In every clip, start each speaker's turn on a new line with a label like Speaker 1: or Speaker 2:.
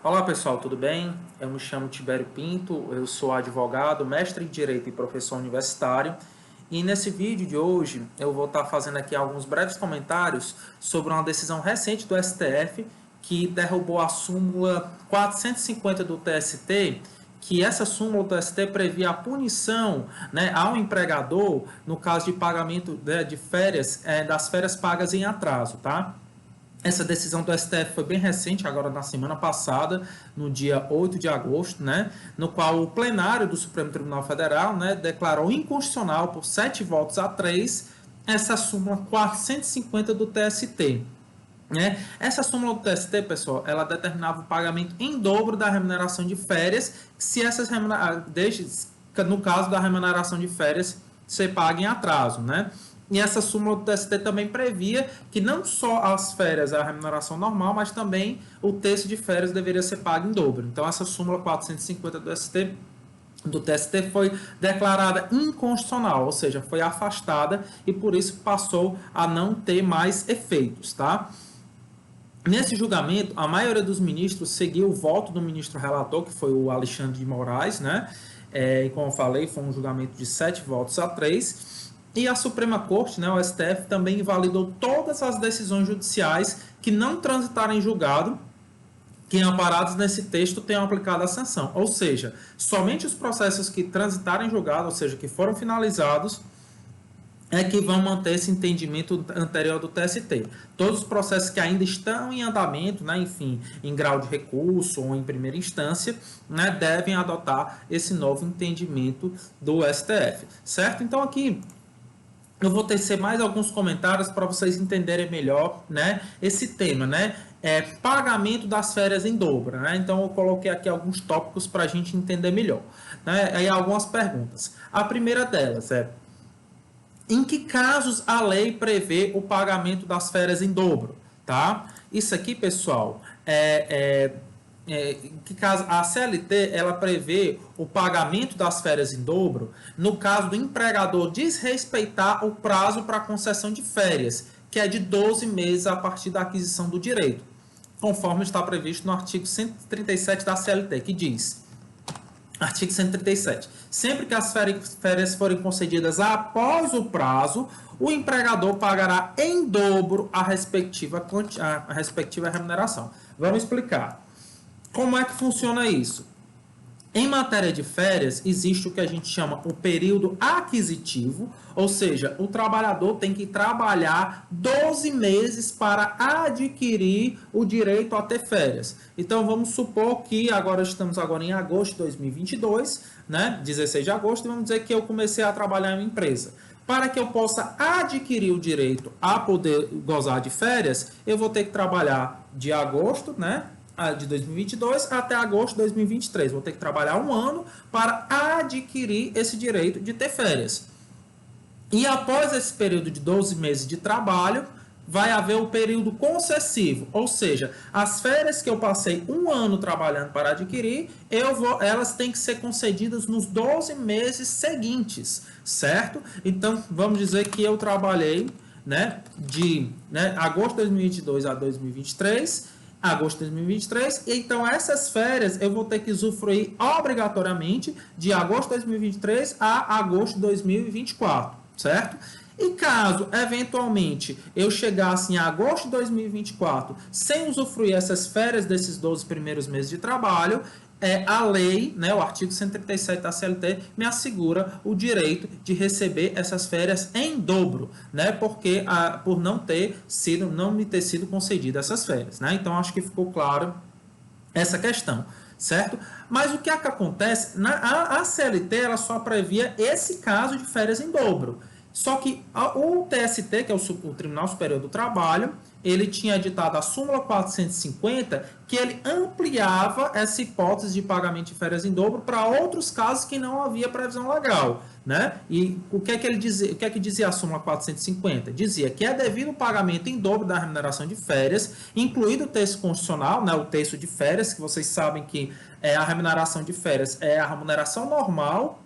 Speaker 1: Olá pessoal, tudo bem? Eu me chamo Tibério Pinto, eu sou advogado, mestre em Direito e professor universitário. E nesse vídeo de hoje eu vou estar fazendo aqui alguns breves comentários sobre uma decisão recente do STF que derrubou a súmula 450 do TST, que essa súmula do TST previa a punição, né, ao empregador no caso de pagamento, né, de férias, das férias pagas em atraso, tá? Essa decisão do STF foi bem recente, agora na semana passada, no dia 8 de agosto, né, no qual o plenário do Supremo Tribunal Federal, né, declarou inconstitucional por 7 votos a 3 essa súmula 450 do TST. Né? Essa súmula do TST, pessoal, ela determinava o pagamento em dobro da remuneração de férias, se essas no caso da remuneração de férias ser paga em atraso, né? E essa súmula do TST também previa que não só as férias, a remuneração normal, mas também o terço de férias deveria ser pago em dobro. Então, essa súmula 450 do TST foi declarada inconstitucional, ou seja, foi afastada e por isso passou a não ter mais efeitos, tá? Nesse julgamento, a maioria dos ministros seguiu o voto do ministro relator, que foi o Alexandre de Moraes, né? E como eu falei, foi um julgamento de 7 votos a 3. E a Suprema Corte, né, o STF, também invalidou todas as decisões judiciais que não transitaram em julgado, que amparados nesse texto tenham aplicado a sanção. Ou seja, somente os processos que transitaram em julgado, ou seja, que foram finalizados, que vão manter esse entendimento anterior do TST. Todos os processos que ainda estão em andamento, né, enfim, em grau de recurso ou em primeira instância, né, devem adotar esse novo entendimento do STF, certo? Então aqui eu vou tecer mais alguns comentários para vocês entenderem melhor, né, esse tema, né, pagamento das férias em dobro, né? Então eu coloquei aqui alguns tópicos para a gente entender melhor, né? Aí algumas perguntas. A primeira delas é: em que casos a lei prevê o pagamento das férias em dobro, tá? Isso aqui, pessoal, que caso a CLT ela prevê o pagamento das férias em dobro no caso do empregador desrespeitar o prazo para concessão de férias, que é de 12 meses a partir da aquisição do direito, conforme está previsto no artigo 137 da CLT, que diz: artigo 137. Sempre que as férias forem concedidas após o prazo, o empregador pagará em dobro a respectiva remuneração. Vamos explicar. Como é que funciona isso? Em matéria de férias, existe o que a gente chama o período aquisitivo, ou seja, o trabalhador tem que trabalhar 12 meses para adquirir o direito a ter férias. Então, vamos supor que estamos em agosto de 2022, né? 16 de agosto, e vamos dizer que eu comecei a trabalhar em uma empresa. Para que eu possa adquirir o direito a poder gozar de férias, eu vou ter que trabalhar de agosto, né, de 2022 até agosto de 2023. Vou ter que trabalhar um ano para adquirir esse direito de ter férias. E após esse período de 12 meses de trabalho, vai haver o período concessivo, ou seja, as férias que eu passei um ano trabalhando para adquirir, elas têm que ser concedidas nos 12 meses seguintes, certo? Então, vamos dizer que eu trabalhei, né, de agosto de 2022 a 2023, agosto de 2023, e então essas férias eu vou ter que usufruir obrigatoriamente de agosto de 2023 a agosto de 2024, certo? E caso, eventualmente, eu chegasse em agosto de 2024 sem usufruir essas férias desses 12 primeiros meses de trabalho, a lei, né, o artigo 137 da CLT, me assegura o direito de receber essas férias em dobro, né, porque por não me ter sido concedido essas férias, né? Então, acho que ficou claro essa questão, certo? Mas o que é que acontece? A CLT ela só previa esse caso de férias em dobro. Só que o TST, que é o Tribunal Superior do Trabalho, ele tinha editado a súmula 450, que ele ampliava essa hipótese de pagamento de férias em dobro para outros casos que não havia previsão legal, né? E o que é que ele dizia? O que é que dizia a súmula 450? Dizia que é devido o pagamento em dobro da remuneração de férias, incluído o terço constitucional, né, o terço de férias, que vocês sabem que a remuneração de férias é a remuneração normal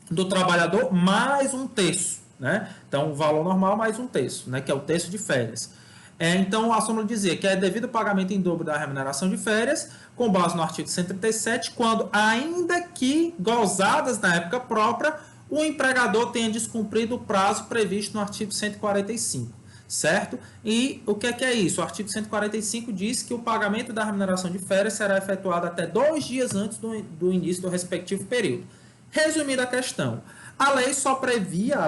Speaker 1: do trabalhador mais um terço, né? Então, o valor normal mais um terço, né, que é o terço de férias. Então, a súmula dizia que é devido ao pagamento em dobro da remuneração de férias, com base no artigo 137, quando, ainda que gozadas na época própria, o empregador tenha descumprido o prazo previsto no artigo 145, certo? E o que é isso? O artigo 145 diz que o pagamento da remuneração de férias será efetuado até 2 dias antes do início do respectivo período. Resumindo a questão, a lei só previa,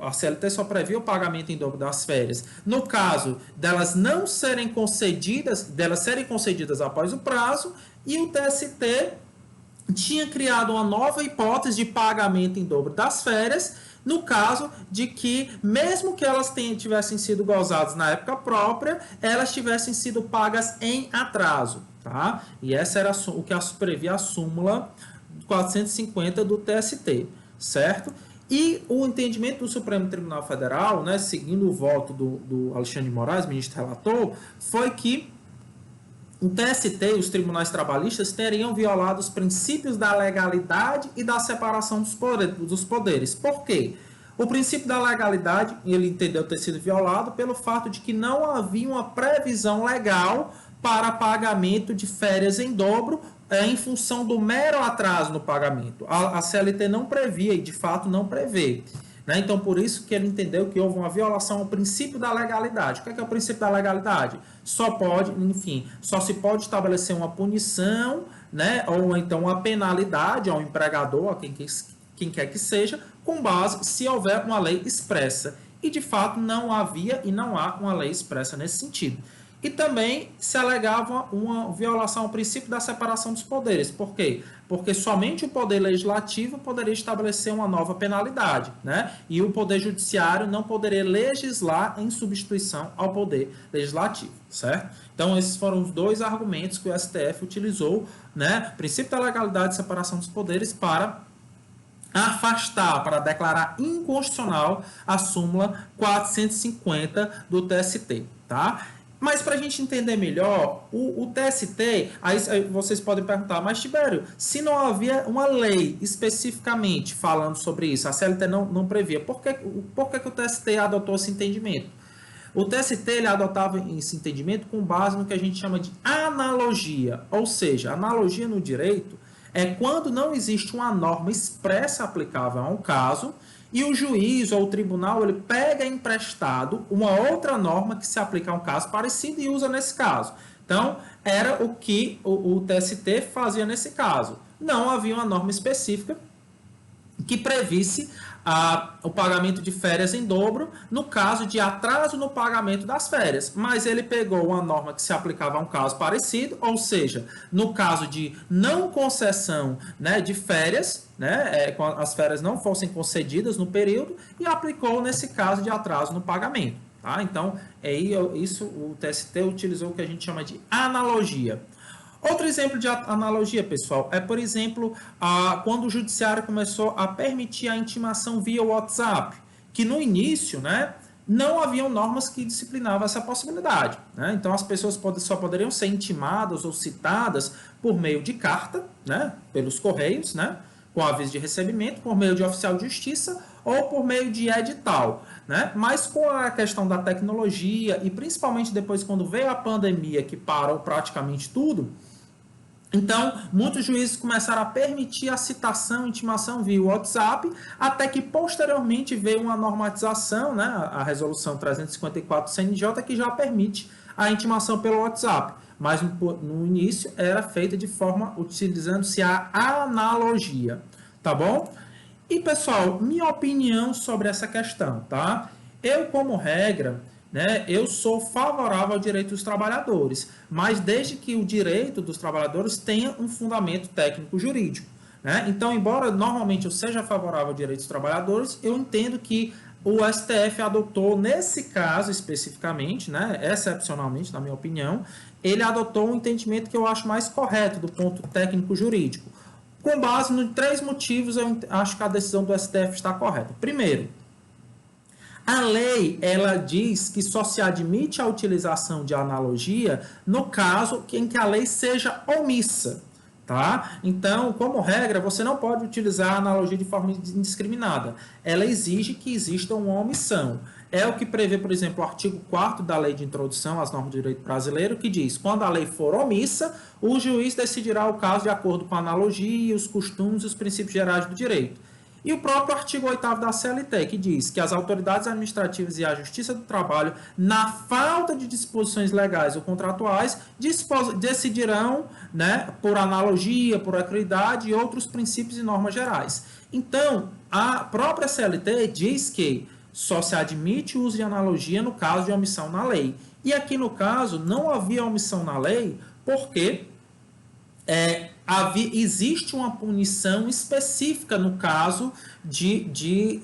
Speaker 1: a CLT só previa o pagamento em dobro das férias no caso delas não serem concedidas, após o prazo, e o TST tinha criado uma nova hipótese de pagamento em dobro das férias, no caso de que, mesmo que elas tivessem sido gozadas na época própria, elas tivessem sido pagas em atraso, tá? E essa era o que previa a súmula 450 do TST, certo? E o entendimento do Supremo Tribunal Federal, né, seguindo o voto do Alexandre de Moraes, ministro relator, foi que o TST e os tribunais trabalhistas teriam violado os princípios da legalidade e da separação dos poderes. Por quê? O princípio da legalidade, ele entendeu ter sido violado pelo fato de que não havia uma previsão legal para pagamento de férias em dobro em função do mero atraso no pagamento. A CLT não previa e, de fato, não prevê. Então, por isso que ele entendeu que houve uma violação ao princípio da legalidade. O que é o princípio da legalidade? Só se pode estabelecer uma punição, né, ou então uma penalidade ao empregador, a quem quer que seja, com base se houver uma lei expressa. E, de fato, não havia e não há uma lei expressa nesse sentido. E também se alegava uma violação ao princípio da separação dos poderes. Por quê? Porque somente o Poder Legislativo poderia estabelecer uma nova penalidade, né? E o Poder Judiciário não poderia legislar em substituição ao Poder Legislativo, certo? Então, esses foram os dois argumentos que o STF utilizou, né? Princípio da legalidade e separação dos poderes para afastar, para declarar inconstitucional a súmula 450 do TST, tá? Mas para a gente entender melhor, o TST, aí vocês podem perguntar, mas Tibério, se não havia uma lei especificamente falando sobre isso, a CLT não previa, por que o TST adotou esse entendimento? O TST ele adotava esse entendimento com base no que a gente chama de analogia, ou seja, analogia no direito é quando não existe uma norma expressa aplicável a um caso, e o juiz ou o tribunal ele pega emprestado uma outra norma que se aplica a um caso parecido e usa nesse caso. Então, era o que o TST fazia nesse caso. Não havia uma norma específica que previsse o pagamento de férias em dobro no caso de atraso no pagamento das férias. Mas ele pegou uma norma que se aplicava a um caso parecido, ou seja, no caso de não concessão, né, de férias, né, as férias não fossem concedidas no período, e aplicou nesse caso de atraso no pagamento. Tá? Então, isso o TST utilizou o que a gente chama de analogia. Outro exemplo de analogia, pessoal, é, por exemplo, quando o judiciário começou a permitir a intimação via WhatsApp, que no início, né, não haviam normas que disciplinavam essa possibilidade, né? Então, as pessoas só poderiam ser intimadas ou citadas por meio de carta, né, pelos correios, né, com aviso de recebimento, por meio de oficial de justiça ou por meio de edital, né? Mas com a questão da tecnologia e principalmente depois quando veio a pandemia que parou praticamente tudo, então, muitos juízes começaram a permitir a citação, intimação via WhatsApp, até que posteriormente veio uma normatização, né, a resolução 354 do CNJ, que já permite a intimação pelo WhatsApp. Mas no início era feita de forma utilizando-se a analogia, tá bom? E pessoal, minha opinião sobre essa questão, tá? Eu, como regra, né, eu sou favorável ao direito dos trabalhadores, mas desde que o direito dos trabalhadores tenha um fundamento técnico-jurídico, né? Então, embora normalmente eu seja favorável ao direito dos trabalhadores, eu entendo que o STF adotou, nesse caso especificamente, né, excepcionalmente, na minha opinião, ele adotou um entendimento que eu acho mais correto do ponto técnico-jurídico. Com base em 3 motivos, eu acho que a decisão do STF está correta. Primeiro, a lei, ela diz que só se admite a utilização de analogia no caso em que a lei seja omissa, Tá? Então, como regra, você não pode utilizar a analogia de forma indiscriminada. Ela exige que exista uma omissão. É o que prevê, por exemplo, o artigo 4º da Lei de Introdução às Normas do Direito Brasileiro, que diz: quando a lei for omissa, o juiz decidirá o caso de acordo com a analogia, os costumes e os princípios gerais do direito. E o próprio artigo 8º da CLT, que diz que as autoridades administrativas e a Justiça do Trabalho, na falta de disposições legais ou contratuais, decidirão, né, por analogia, por equidade e outros princípios e normas gerais. Então, a própria CLT diz que só se admite o uso de analogia no caso de omissão na lei. E aqui, no caso, não havia omissão na lei porque existe uma punição específica no caso de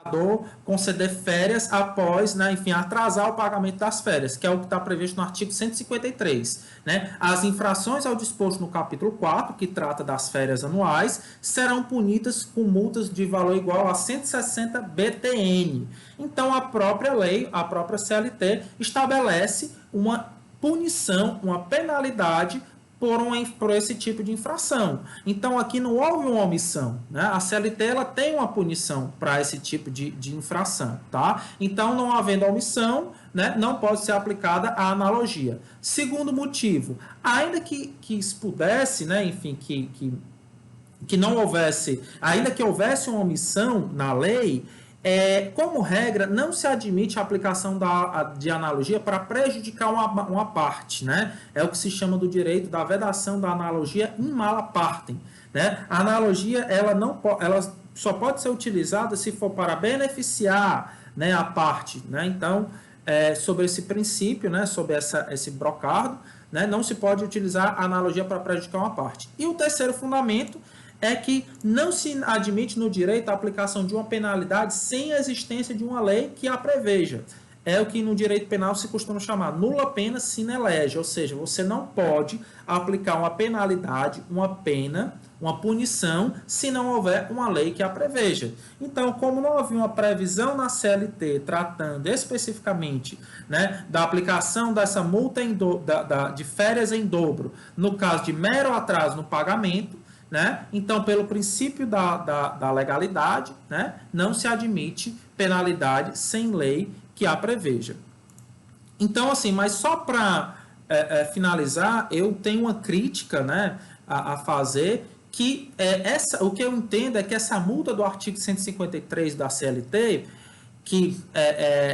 Speaker 1: empregador conceder férias após, né, enfim, atrasar o pagamento das férias, que é o que está previsto no artigo 153. Né? As infrações ao disposto no capítulo 4, que trata das férias anuais, serão punidas com multas de valor igual a 160 BTN. Então, a própria lei, a própria CLT, estabelece uma punição, uma penalidade por esse tipo de infração. Então, aqui não houve uma omissão. Né? A CLT ela tem uma punição para esse tipo de infração. Tá? Então, não havendo omissão, né, não pode ser aplicada a analogia. Segundo motivo, ainda que isso pudesse, né, enfim, que não houvesse, ainda que houvesse uma omissão na lei, como regra, não se admite a aplicação de analogia para prejudicar uma parte. Né? É o que se chama do direito da vedação da analogia in mala partem. Né? A analogia ela só pode ser utilizada se for para beneficiar, né, a parte. Né? Então, sobre esse princípio, né, sobre esse brocardo, né, não se pode utilizar a analogia para prejudicar uma parte. E o terceiro fundamento é que não se admite no direito a aplicação de uma penalidade sem a existência de uma lei que a preveja. É o que no direito penal se costuma chamar nulla pena sine lege, ou seja, você não pode aplicar uma penalidade, uma pena, uma punição, se não houver uma lei que a preveja. Então, como não havia uma previsão na CLT tratando especificamente, né, da aplicação dessa multa de férias em dobro, no caso de mero atraso no pagamento, né? Então, pelo princípio da legalidade, né, não se admite penalidade sem lei que a preveja. Então, assim, mas só para finalizar, eu tenho uma crítica, né, a fazer, que o que eu entendo é que essa multa do artigo 153 da CLT, que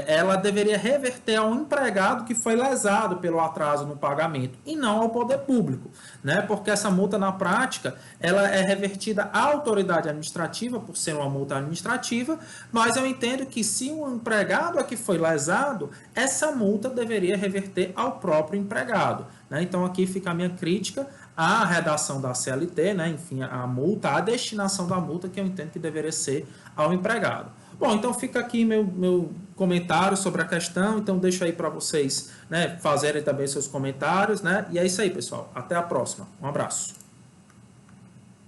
Speaker 1: ela deveria reverter ao empregado que foi lesado pelo atraso no pagamento e não ao poder público, né? Porque essa multa, na prática, ela é revertida à autoridade administrativa, por ser uma multa administrativa, mas eu entendo que se o empregado é que foi lesado, essa multa deveria reverter ao próprio empregado, né? Então, aqui fica a minha crítica à redação da CLT, né? Enfim, a multa, a destinação da multa, que eu entendo que deveria ser ao empregado. Bom, então fica aqui meu comentário sobre a questão, então deixo aí para vocês, né, fazerem também seus comentários, né? E é isso aí, pessoal. Até a próxima. Um abraço.